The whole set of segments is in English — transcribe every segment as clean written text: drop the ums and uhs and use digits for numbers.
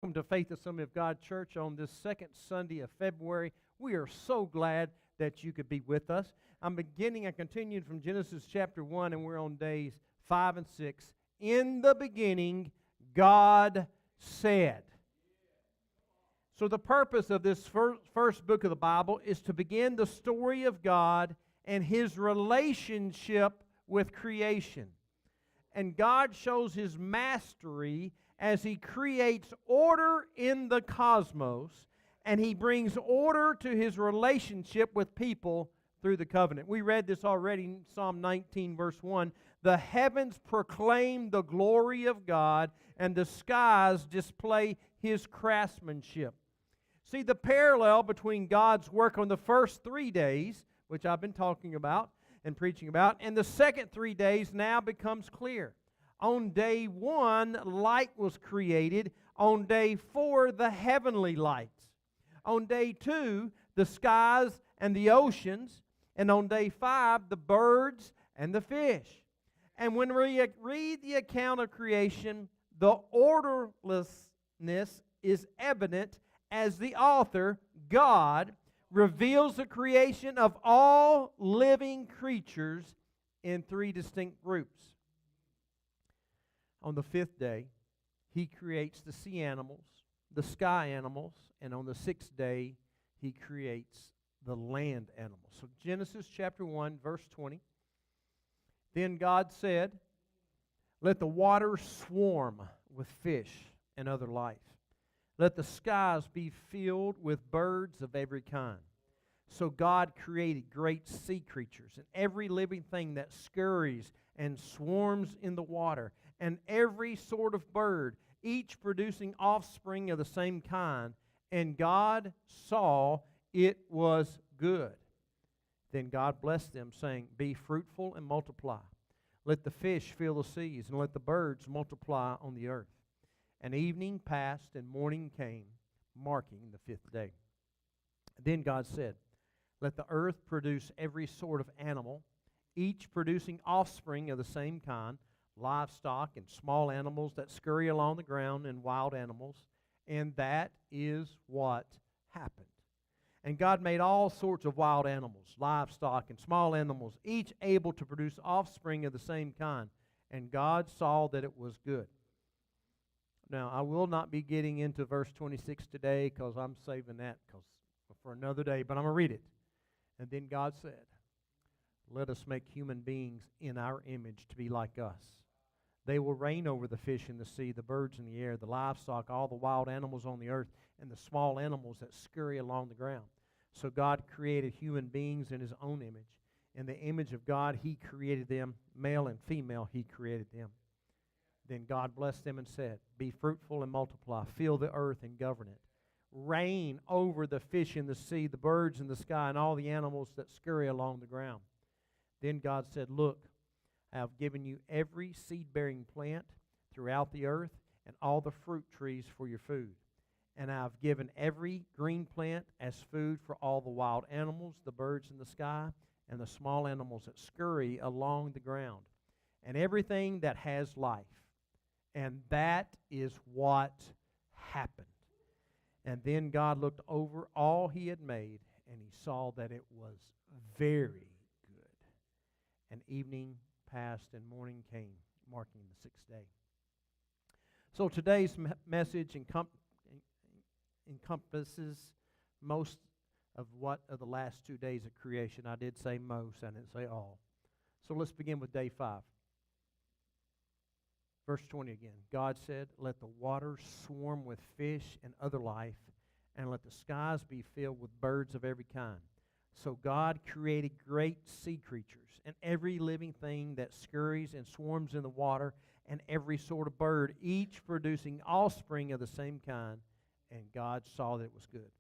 Welcome to Faith Assembly of God Church on this second Sunday of February. We are so glad that you could be with us. I continued from Genesis chapter 1, and we're on days 5 and 6. In the beginning, God said. So the purpose of this first book of the Bible is to begin the story of God and His relationship with creation. And God shows His mastery as He creates order in the cosmos, and He brings order to His relationship with people through the covenant. We read this already in Psalm 19, verse 1. The heavens proclaim the glory of God, and the skies display His craftsmanship. See, the parallel between God's work on the first 3 days, which I've been talking about and preaching about, and the second 3 days now becomes clear. On day 1, light was created. On day 4, the heavenly lights. On day 2, the skies and the oceans. And on day 5, the birds and the fish. And when we read the account of creation, the orderlessness is evident as the author, God, reveals the creation of all living creatures in 3 distinct groups. On the 5th day, He creates the sea animals, the sky animals, and on the 6th day, He creates the land animals. So Genesis chapter 1, verse 20. Then God said, "Let the waters swarm with fish and other life. Let the skies be filled with birds of every kind." So God created great sea creatures and every living thing that scurries and swarms in the water, and every sort of bird, each producing offspring of the same kind. And God saw it was good. Then God blessed them, saying, "Be fruitful and multiply. Let the fish fill the seas, and let the birds multiply on the earth." And evening passed, and morning came, marking the 5th day. Then God said, "Let the earth produce every sort of animal, each producing offspring of the same kind, livestock and small animals that scurry along the ground, and wild animals." And that is what happened. And God made all sorts of wild animals, livestock and small animals, each able to produce offspring of the same kind. And God saw that it was good. Now, I will not be getting into verse 26 today because I'm saving that for another day, but I'm going to read it. And then God said, "Let us make human beings in our image to be like us. They will reign over the fish in the sea, the birds in the air, the livestock, all the wild animals on the earth, and the small animals that scurry along the ground." So God created human beings in His own image. In the image of God He created them, male and female He created them. Then God blessed them and said, "Be fruitful and multiply, fill the earth and govern it. Reign over the fish in the sea, the birds in the sky, and all the animals that scurry along the ground." Then God said, "Look, I have given you every seed-bearing plant throughout the earth and all the fruit trees for your food. And I have given every green plant as food for all the wild animals, the birds in the sky, and the small animals that scurry along the ground, and everything that has life." And that is what happened. And then God looked over all He had made, and He saw that it was very good. And evening passed, and morning came, marking the 6th day. So today's message encompasses most of the last 2 days of creation. I did say most, I didn't say all. So let's begin with day 5. Verse 20 again. God said, "Let the waters swarm with fish and other life, and let the skies be filled with birds of every kind." So God created great sea creatures and every living thing that scurries and swarms in the water, and every sort of bird, each producing offspring of the same kind. And God saw that it was good.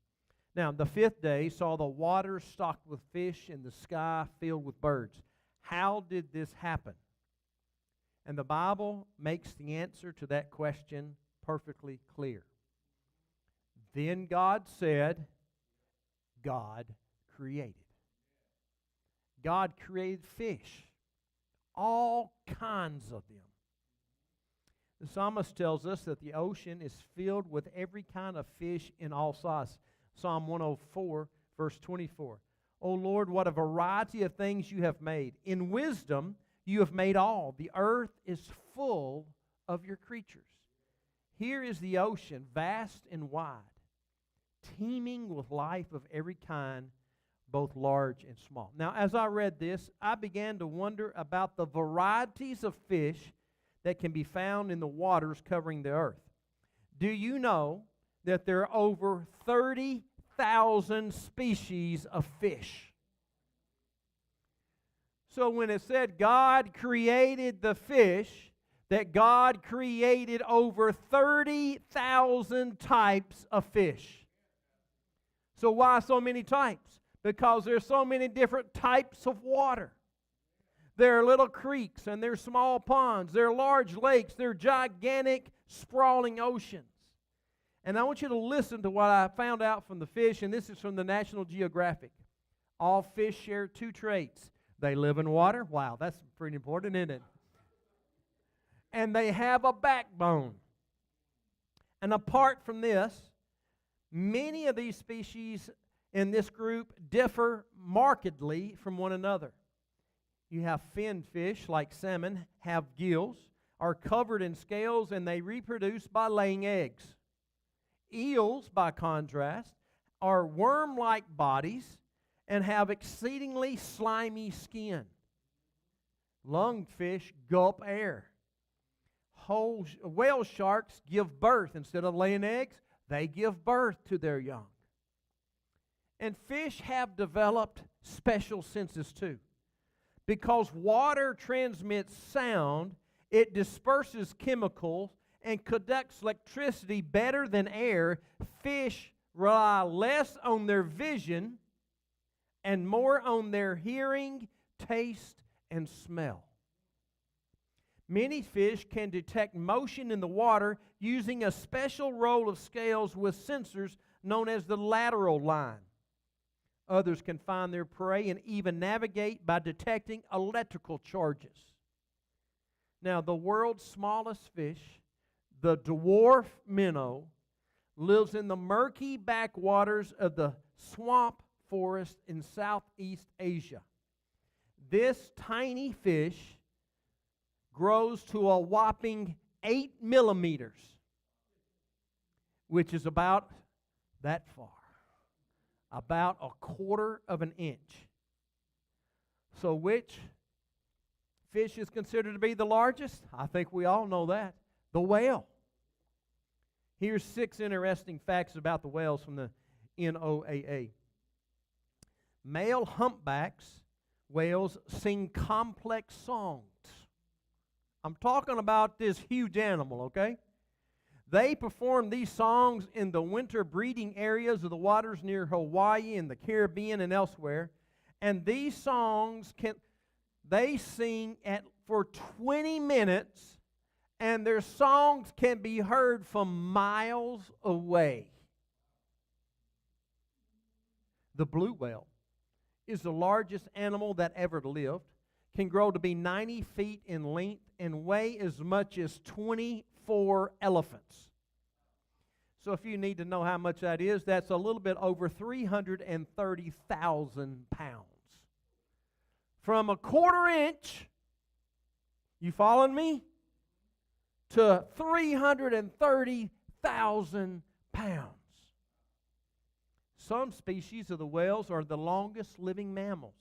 Now, the 5th day saw the waters stocked with fish and the sky filled with birds. How did this happen? And the Bible makes the answer to that question perfectly clear. Then God said, God created. God created fish, all kinds of them. The psalmist tells us that the ocean is filled with every kind of fish in all size. Psalm 104, verse 24. O Lord, what a variety of things you have made. In wisdom you have made all. The earth is full of your creatures. Here is the ocean, vast and wide, teeming with life of every kind, both large and small. Now, as I read this, I began to wonder about the varieties of fish that can be found in the waters covering the earth. Do you know that there are over 30,000 species of fish? So when it said God created the fish, that God created over 30,000 types of fish. So why so many types? Because there's so many different types of water. There are little creeks and there are small ponds. There are large lakes. There are gigantic, sprawling oceans. And I want you to listen to what I found out from the fish, and this is from the National Geographic. All fish share two traits. They live in water. Wow, that's pretty important, isn't it? And they have a backbone. And apart from this, many of these species in this group differ markedly from one another. You have finned fish like salmon, have gills, are covered in scales, and they reproduce by laying eggs. Eels, by contrast, are worm-like bodies and have exceedingly slimy skin. Lungfish gulp air. Whale sharks give birth. Instead of laying eggs, they give birth to their young. And fish have developed special senses too. Because water transmits sound, it disperses chemicals and conducts electricity better than air. Fish rely less on their vision and more on their hearing, taste, and smell. Many fish can detect motion in the water using a special row of scales with sensors known as the lateral line. Others can find their prey and even navigate by detecting electrical charges. Now, the world's smallest fish, the dwarf minnow, lives in the murky backwaters of the swamp forest in Southeast Asia. This tiny fish grows to a whopping 8 millimeters, which is about that far. About a quarter of an inch. So which fish is considered to be the largest? I think we all know that. The whale. Here's 6 interesting facts about the whales from the NOAA. Male humpbacks whales sing complex songs. I'm talking about this huge animal, okay? They perform these songs in the winter breeding areas of the waters near Hawaii and the Caribbean and elsewhere. And these songs they sing for 20 minutes, and their songs can be heard from miles away. The blue whale is the largest animal that ever lived, can grow to be 90 feet in length and weigh as much as 24 elephants. So if you need to know how much that is, that's a little bit over 330,000 pounds. From a quarter inch, you following me, to 330,000 pounds. Some species of the whales are the longest living mammals.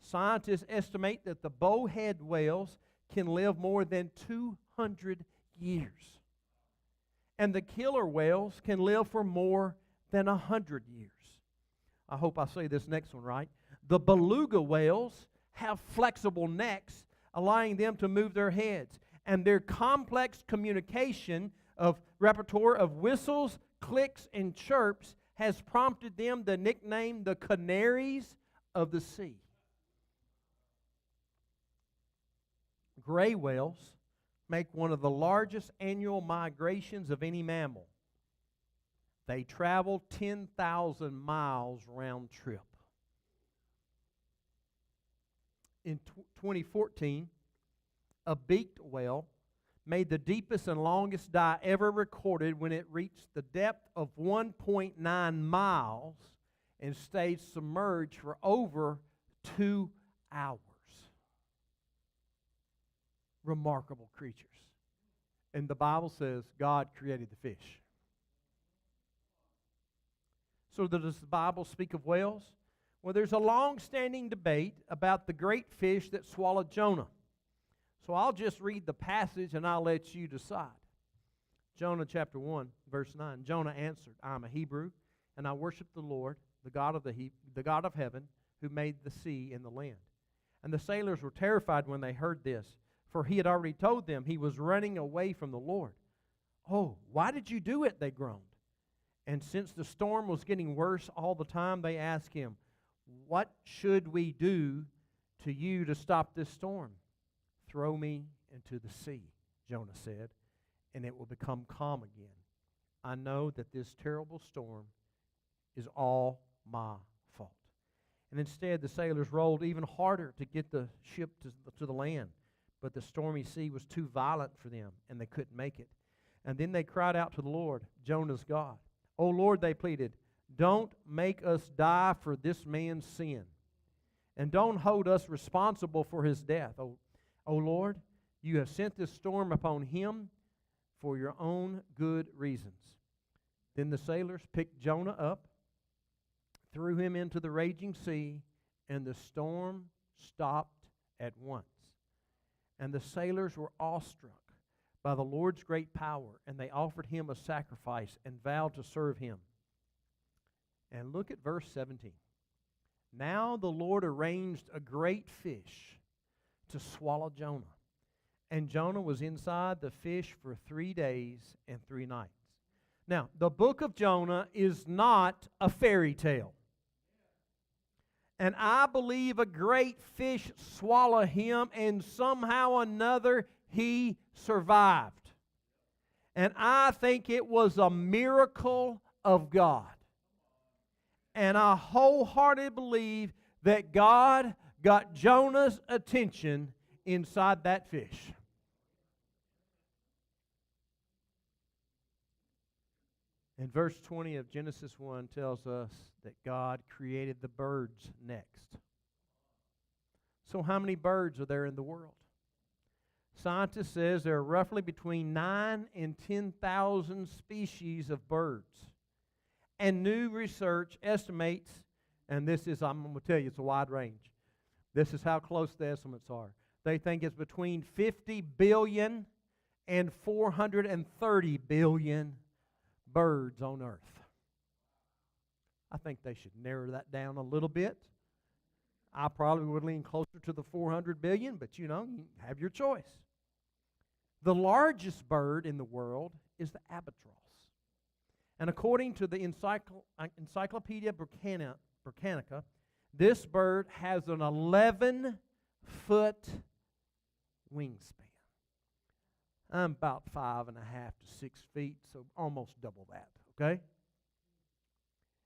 Scientists estimate that the bowhead whales can live more than 200 years. And the killer whales can live for more than 100 years. I hope I say this next one right. The beluga whales have flexible necks, allowing them to move their heads. And their complex communication of repertoire of whistles, clicks, and chirps has prompted them the nickname the canaries of the sea. Gray whales make one of the largest annual migrations of any mammal. They travel 10,000 miles round trip. In 2014, a beaked whale made the deepest and longest dive ever recorded when it reached the depth of 1.9 miles and stayed submerged for over 2 hours. Remarkable creatures. And the Bible says God created the fish. So does the Bible speak of whales? Well, there's a long-standing debate about the great fish that swallowed Jonah. So I'll just read the passage and I'll let you decide. Jonah chapter 1, verse 9. Jonah answered, I am a Hebrew, and I worship the Lord, the God of heaven, who made the sea and the land. And the sailors were terrified when they heard this, for he had already told them he was running away from the Lord. Oh, why did you do it? They groaned. And since the storm was getting worse all the time, they asked him, what should we do to you to stop this storm? Throw me into the sea, Jonah said, and it will become calm again. I know that this terrible storm is all my fault. And instead, the sailors rolled even harder to get the ship to the land. But the stormy sea was too violent for them, and they couldn't make it. And then they cried out to the Lord, Jonah's God. Oh Lord, they pleaded, don't make us die for this man's sin, and don't hold us responsible for his death. Oh Lord, you have sent this storm upon him for your own good reasons. Then the sailors picked Jonah up, threw him into the raging sea, and the storm stopped at once. And the sailors were awestruck by the Lord's great power, and they offered him a sacrifice and vowed to serve him. And look at verse 17. Now the Lord arranged a great fish to swallow Jonah. And Jonah was inside the fish for 3 days and 3 nights. Now, the book of Jonah is not a fairy tale. And I believe a great fish swallowed him, and somehow or another he survived. And I think it was a miracle of God. And I wholeheartedly believe that God got Jonah's attention inside that fish. And verse 20 of Genesis 1 tells us that God created the birds next. So how many birds are there in the world? Scientists says there are roughly between 9 and 10,000 species of birds. And new research estimates, and this is, I'm going to tell you, it's a wide range. This is how close the estimates are. They think it's between 50 billion and 430 billion birds on earth. I think they should narrow that down a little bit. I probably would lean closer to the 400 billion, but you know, you have your choice. The largest bird in the world is the albatross. And according to the Encyclopedia Britannica, this bird has an 11-foot wingspan. I'm about 5.5 to 6 feet, so almost double that, okay?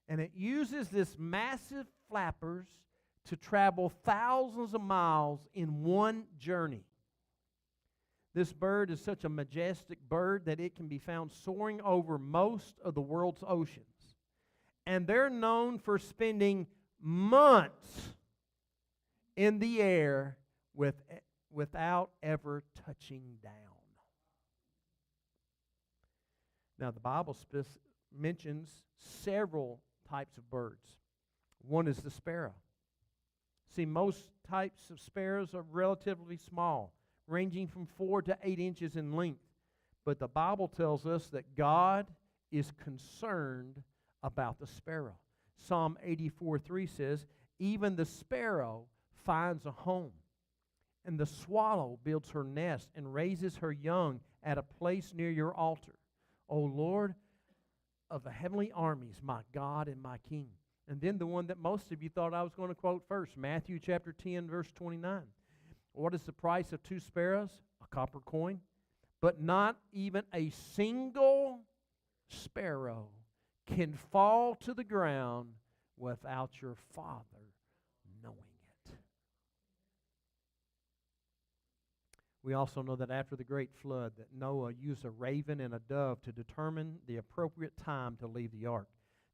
And it uses this massive flappers to travel thousands of miles in one journey. This bird is such a majestic bird that it can be found soaring over most of the world's oceans. And they're known for spending months in the air without ever touching down. Now, the Bible mentions several types of birds. One is the sparrow. See, most types of sparrows are relatively small, ranging from 4 to 8 inches in length. But the Bible tells us that God is concerned about the sparrow. Psalm 84:3 says, even the sparrow finds a home, and the swallow builds her nest and raises her young at a place near your altar. O Lord of the heavenly armies, my God and my King. And then the one that most of you thought I was going to quote first, Matthew chapter 10, verse 29. What is the price of 2 sparrows? A copper coin. But not even a single sparrow can fall to the ground without your Father knowing it. We also know that after the great flood that Noah used a raven and a dove to determine the appropriate time to leave the ark.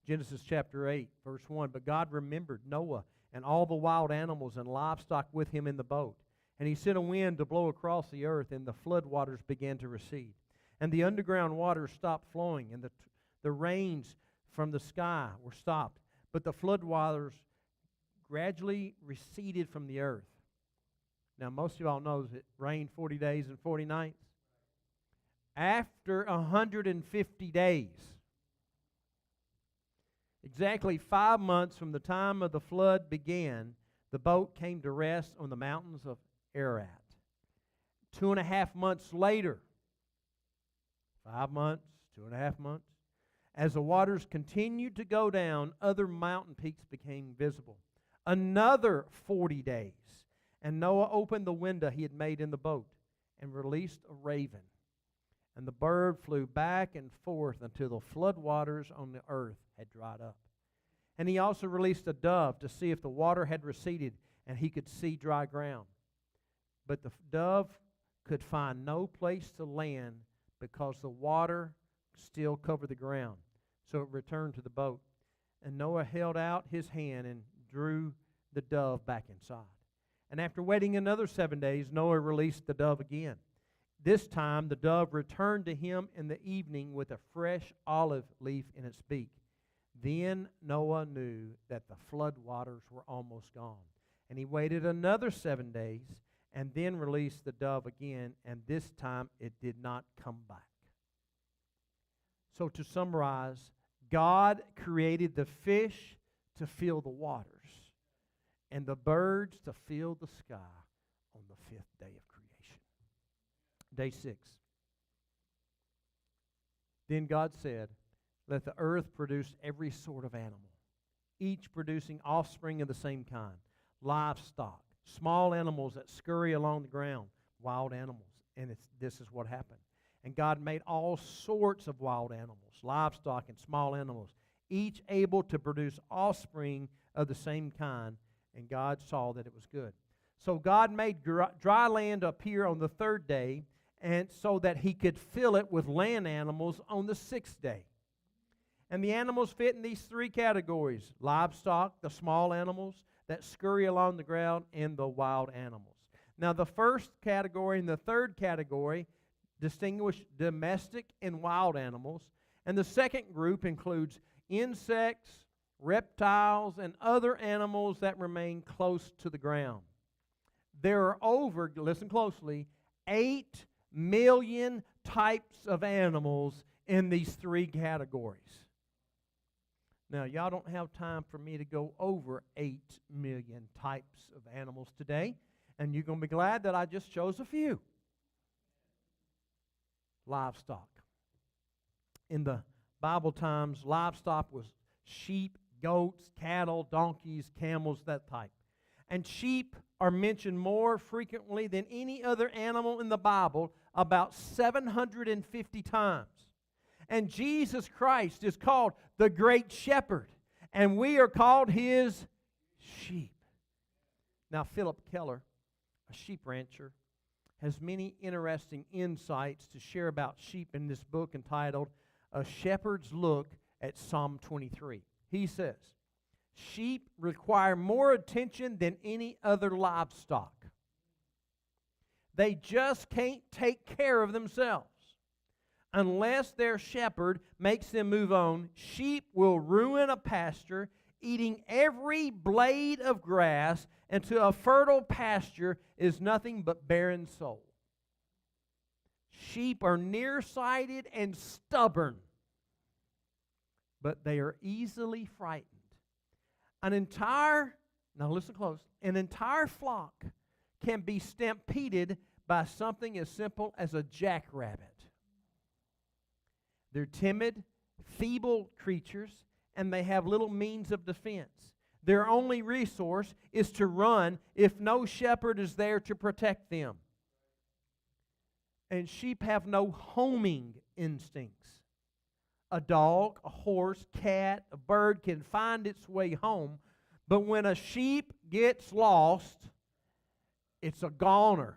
Genesis chapter 8, verse 1, "But God remembered Noah and all the wild animals and livestock with him in the boat. And he sent a wind to blow across the earth, and the flood waters began to recede. And the underground waters stopped flowing, and the rains from the sky were stopped. But the flood waters gradually receded from the earth." Now, most of y'all knows it rained 40 days and 40 nights. After 150 days, exactly 5 months from the time of the flood began, the boat came to rest on the mountains of Ararat. 2.5 months later, 5 months, 2.5 months, as the waters continued to go down, other mountain peaks became visible. Another 40 days, and Noah opened the window he had made in the boat and released a raven. And the bird flew back and forth until the flood waters on the earth had dried up. And he also released a dove to see if the water had receded and he could see dry ground. But the dove could find no place to land because the water still covered the ground. So it returned to the boat. And Noah held out his hand and drew the dove back inside. And after waiting another 7 days, Noah released the dove again. This time the dove returned to him in the evening with a fresh olive leaf in its beak. Then Noah knew that the flood waters were almost gone. And he waited another 7 days and then released the dove again, and this time it did not come back. So to summarize, God created the fish to fill the waters and the birds to fill the sky on the 5th day of creation. Day 6. Then God said, "Let the earth produce every sort of animal, each producing offspring of the same kind, livestock, small animals that scurry along the ground, wild animals." And this is what happened. And God made all sorts of wild animals, livestock and small animals, each able to produce offspring of the same kind. And God saw that it was good. So God made dry land appear on the 3rd day, and so that he could fill it with land animals on the 6th day. And the animals fit in these 3 categories: livestock, the small animals that scurry along the ground, and the wild animals. Now the first category and the 3rd category distinguish domestic and wild animals. And the second group includes insects, reptiles, and other animals that remain close to the ground. There are over, listen closely, 8 million types of animals in these 3 categories. Now, y'all don't have time for me to go over 8 million types of animals today, and you're going to be glad that I just chose a few. Livestock. In the Bible times, livestock was sheep, goats, cattle, donkeys, camels, that type. And sheep are mentioned more frequently than any other animal in the Bible, about 750 times. And Jesus Christ is called the Great Shepherd, and we are called His sheep. Now, Philip Keller, a sheep rancher, has many interesting insights to share about sheep in this book entitled A Shepherd's Look at Psalm 23. He says, "Sheep require more attention than any other livestock. They just can't take care of themselves. Unless their shepherd makes them move on, sheep will ruin a pasture, eating every blade of grass, until a fertile pasture is nothing but barren soil. Sheep are nearsighted and stubborn, but they are easily frightened. Now listen close, an entire flock can be stampeded by something as simple as a jackrabbit. They're timid, feeble creatures, and they have little means of defense. Their only resource is to run if no shepherd is there to protect them. And sheep have no homing instincts. A dog, a horse, cat, a bird can find its way home, but when a sheep gets lost, it's a goner.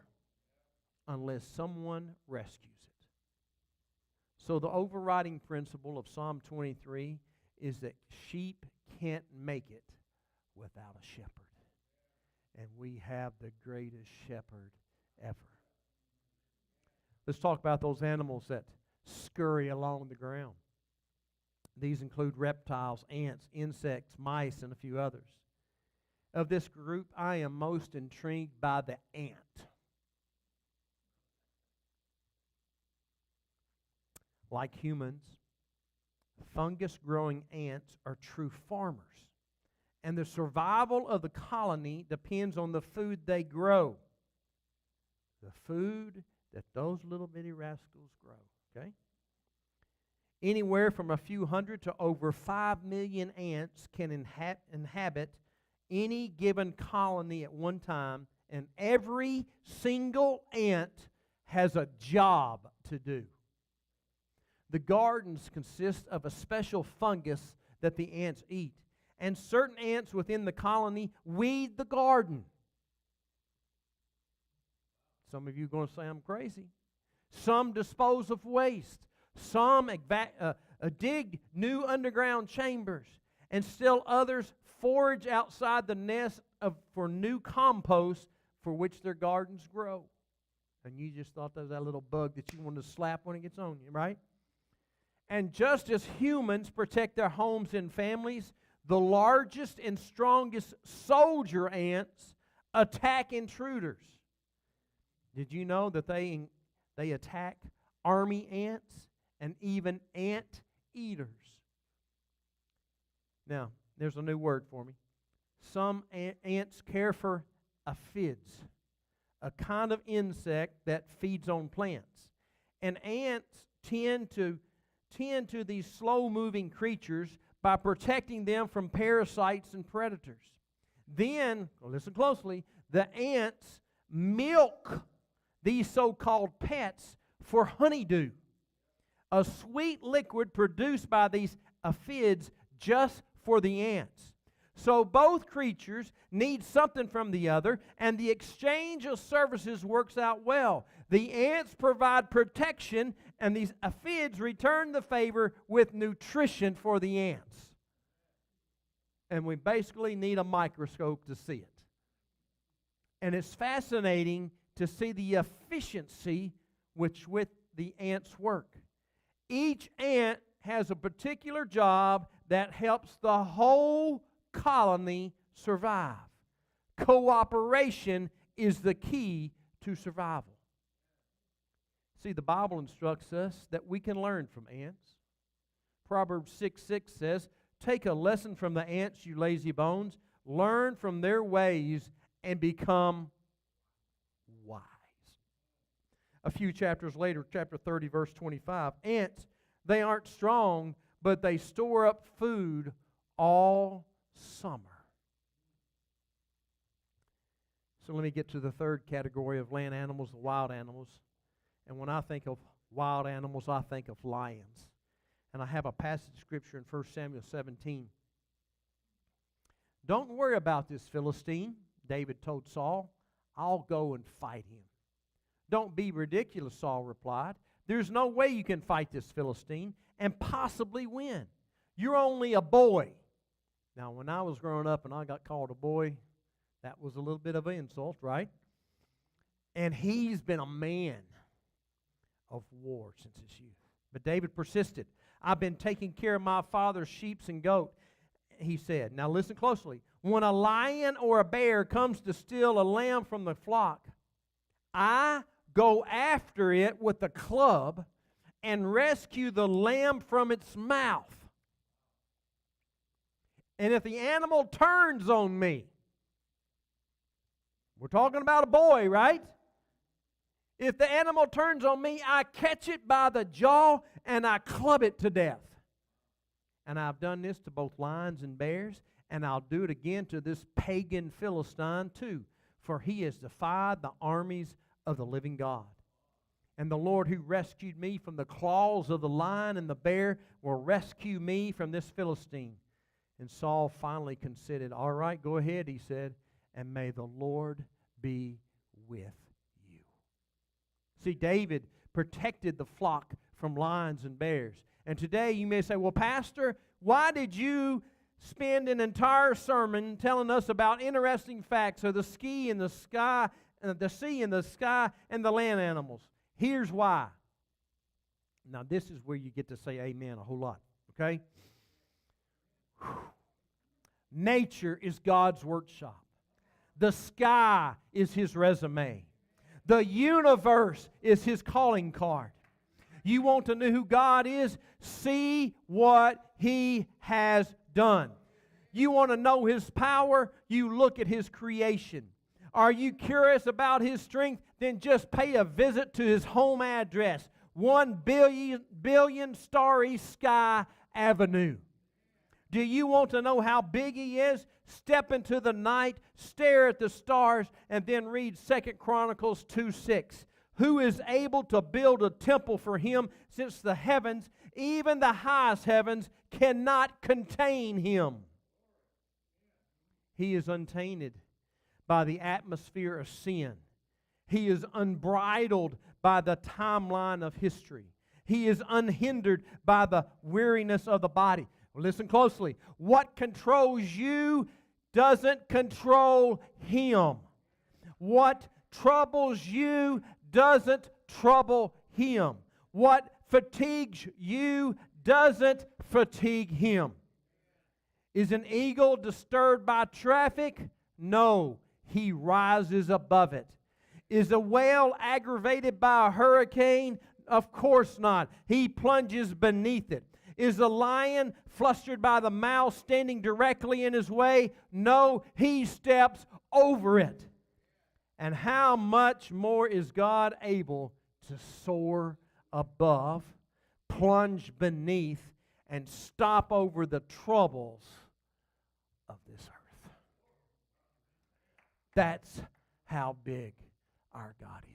unless someone rescues it. So the overriding principle of Psalm 23 is that sheep can't make it without a shepherd. And we have the greatest shepherd ever. Let's talk about those animals that scurry along the ground. These include reptiles, ants, insects, mice, and a few others. Of this group, I am most intrigued by the ant. Like humans, fungus-growing ants are true farmers, and the survival of the colony depends on the food they grow. The food that those little bitty rascals grow, okay? Anywhere from a few hundred to over 5 million ants can inhabit any given colony at one time, and every single ant has a job to do. The gardens consist of a special fungus that the ants eat, and certain ants within the colony weed the garden. Some of you are going to say I'm crazy. Some dispose of waste. Some dig new underground chambers, and still others forage outside the nest for new compost for which their gardens grow. And you just thought that was that little bug that you wanted to slap when it gets on you, right? And just as humans protect their homes and families, the largest and strongest soldier ants attack intruders. Did you know that they attack army ants and even ant eaters? Now, there's a new word for me. Some ants care for aphids, a kind of insect that feeds on plants. And ants tend to these slow-moving creatures by protecting them from parasites and predators. Then, listen closely, the ants milk these so-called pets for honeydew, a sweet liquid produced by these aphids just for the ants. So both creatures need something from the other, and the exchange of services works out well. The ants provide protection, and these aphids return the favor with nutrition for the ants. And we basically need a microscope to see it. And it's fascinating to see the efficiency with the ants work. Each ant has a particular job that helps the whole colony survive. Cooperation is the key to survival. See, the Bible instructs us that we can learn from ants. Proverbs 6:6 says, "Take a lesson from the ants, you lazy bones. Learn from their ways and become wise." A few chapters later, chapter 30, verse 25, ants, they aren't strong, but they store up food all summer. So let me get to the third category of land animals, the wild animals. And when I think of wild animals, I think of lions. And I have a passage of Scripture in 1 Samuel 17. "Don't worry about this Philistine," David told Saul. "I'll go and fight him." "Don't be ridiculous," Saul replied. "There's no way you can fight this Philistine and possibly win. You're only a boy." Now, when I was growing up and I got called a boy, that was a little bit of an insult, right? And he's been a man of war since his youth. But David persisted. "I've been taking care of my father's sheep and goat," he said. Now listen closely. "When a lion or a bear comes to steal a lamb from the flock, I go after it with a club and rescue the lamb from its mouth. And if the animal turns on me," we're talking about a boy, right? "If the animal turns on me, I catch it by the jaw and I club it to death. And I've done this to both lions and bears, and I'll do it again to this pagan Philistine too, for he has defied the armies of the living God. And the Lord who rescued me from the claws of the lion and the bear will rescue me from this Philistine." And Saul finally considered. "All right, go ahead," he said, "and may the Lord be with you." See, David protected the flock from lions and bears. And today you may say, well, Pastor, why did you spend an entire sermon telling us about interesting facts of the sea and the sky, and the land animals? Here's why. Now, this is where you get to say amen a whole lot, okay? Nature is God's workshop. The sky is His resume. The universe is His calling card. You want to know who God is? See what He has done. You want to know His power? You look at His creation. Are you curious about His strength? Then just pay a visit to His home address, 1 billion Starry Sky Avenue. Do you want to know how big He is? Step into the night, stare at the stars, and then read 2 Chronicles 2:6. Who is able to build a temple for Him, since the heavens, even the highest heavens, cannot contain Him? He is untainted by the atmosphere of sin. He is unbridled by the timeline of history. He is unhindered by the weariness of the body. Well, listen closely. What controls you doesn't control Him. What troubles you doesn't trouble Him. What fatigues you doesn't fatigue Him. Is an eagle disturbed by traffic? No, he rises above it. Is a whale aggravated by a hurricane? Of course not. He plunges beneath it. Is a lion flustered by the mouse standing directly in his way? No, he steps over it. And how much more is God able to soar above, plunge beneath, and stop over the troubles of this earth? That's how big our God is.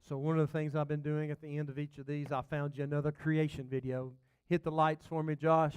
So one of the things I've been doing at the end of each of these, I found you another creation video. Hit the lights for me, Josh.